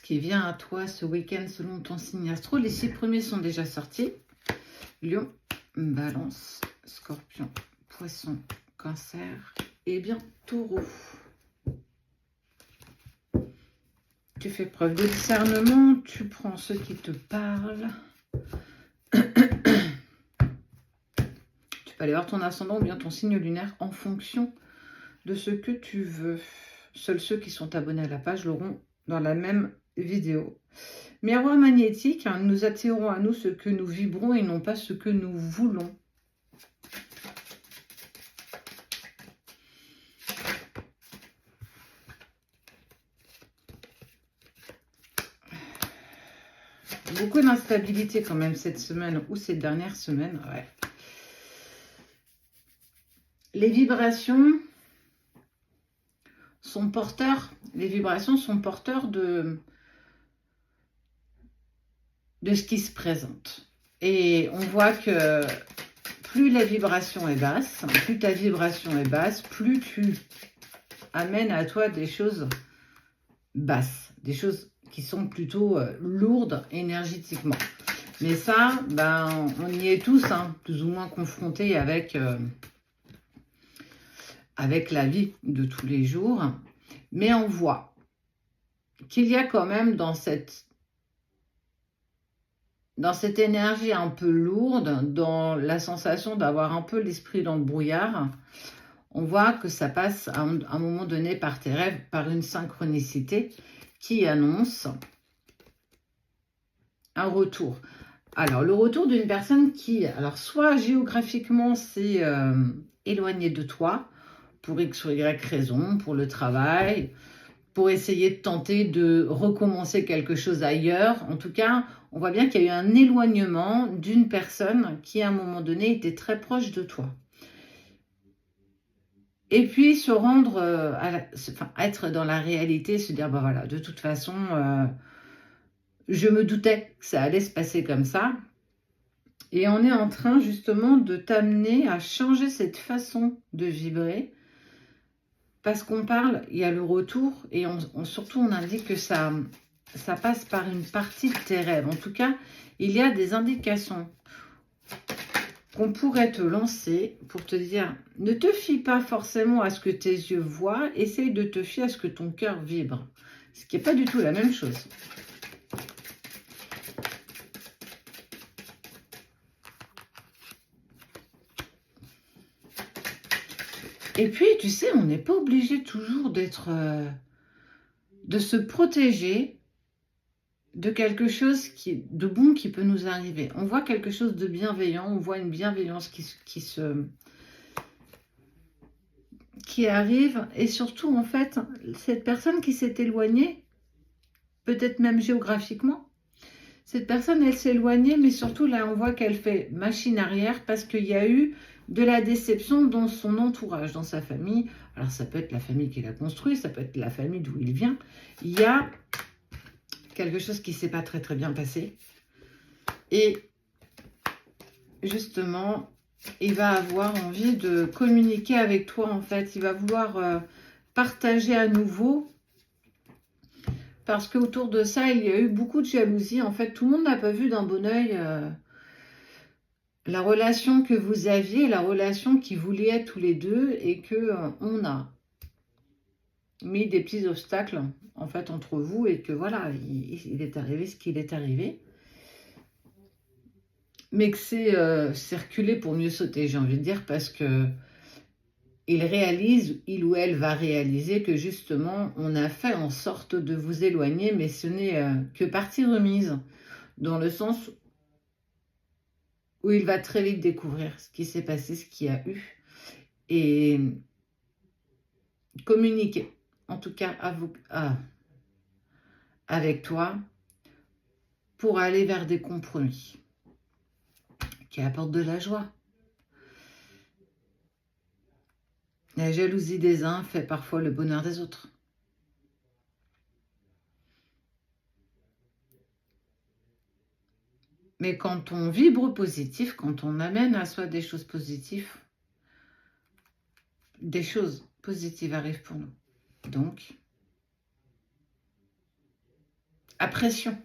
qui vient à toi ce week-end selon ton signe astro. Les 6 premiers sont déjà sortis. Lion, Balance, Scorpion, Poisson, Cancer et bien Taureau. Tu fais preuve de discernement, tu prends ce qui te parle. Tu peux aller voir ton ascendant ou bien ton signe lunaire en fonction de ce que tu veux. Seuls ceux qui sont abonnés à la page l'auront dans la même vidéo. Miroir magnétique, hein, nous attirons à nous ce que nous vibrons et non pas ce que nous voulons. Beaucoup d'instabilité quand même cette semaine ou ces dernières semaines. Ouais. Les vibrations sont porteurs. Les vibrations sont porteurs de ce qui se présente. Et on voit que plus la vibration est basse, plus ta vibration est basse, plus tu amènes à toi des choses basses, des choses qui sont plutôt lourdes énergétiquement. Mais ça, ben, on y est tous, hein, plus ou moins confrontés avec la vie de tous les jours. Mais on voit qu'il y a quand même dans cette énergie un peu lourde, dans la sensation d'avoir un peu l'esprit dans le brouillard, on voit que ça passe à un moment donné par tes rêves, par une synchronicité qui annonce un retour. Alors, le retour d'une personne qui, alors soit géographiquement, s'est éloignée de toi, pour X ou Y raison, pour le travail, pour essayer de tenter de recommencer quelque chose ailleurs. En tout cas, on voit bien qu'il y a eu un éloignement d'une personne qui, à un moment donné, était très proche de toi. Et puis, se rendre, être dans la réalité, se dire, bah voilà, de toute façon, je me doutais que ça allait se passer comme ça. Et on est en train, justement, de t'amener à changer cette façon de vibrer. Parce qu'on parle, il y a le retour, et surtout, on indique que ça passe par une partie de tes rêves. En tout cas, il y a des indications qu'on pourrait te lancer pour te dire, ne te fie pas forcément à ce que tes yeux voient, essaye de te fier à ce que ton cœur vibre. Ce qui n'est pas du tout la même chose. Et puis, tu sais, on n'est pas obligé toujours d'être... de se protéger de quelque chose de bon qui peut nous arriver. On voit quelque chose de bienveillant, on voit une bienveillance qui arrive, et surtout, en fait, cette personne qui s'est éloignée, peut-être même géographiquement, cette personne, elle s'est éloignée, mais surtout, là, on voit qu'elle fait machine arrière parce qu'il y a eu de la déception dans son entourage, dans sa famille. Alors, ça peut être la famille qu'il a construite, ça peut être la famille d'où il vient. Il y a quelque chose qui ne s'est pas très très bien passé. Et justement, il va avoir envie de communiquer avec toi, en fait. Il va vouloir partager à nouveau. Parce qu'autour de ça, il y a eu beaucoup de jalousie. En fait, tout le monde n'a pas vu d'un bon oeil la relation que vous aviez, la relation qui voulait être tous les deux, et que on a mis des petits obstacles en fait entre vous, et que voilà, il est arrivé ce qu'il est arrivé, mais que c'est circuler pour mieux sauter, j'ai envie de dire, parce que il ou elle va réaliser que justement on a fait en sorte de vous éloigner, mais ce n'est que partie remise, dans le sens où il va très vite découvrir ce qui s'est passé, ce qu'il y a eu, et communiquer, en tout cas avec toi, pour aller vers des compromis qui apportent de la joie. La jalousie des uns fait parfois le bonheur des autres. Mais quand on vibre positif, quand on amène à soi des choses positives, arrivent pour nous. Donc, à pression.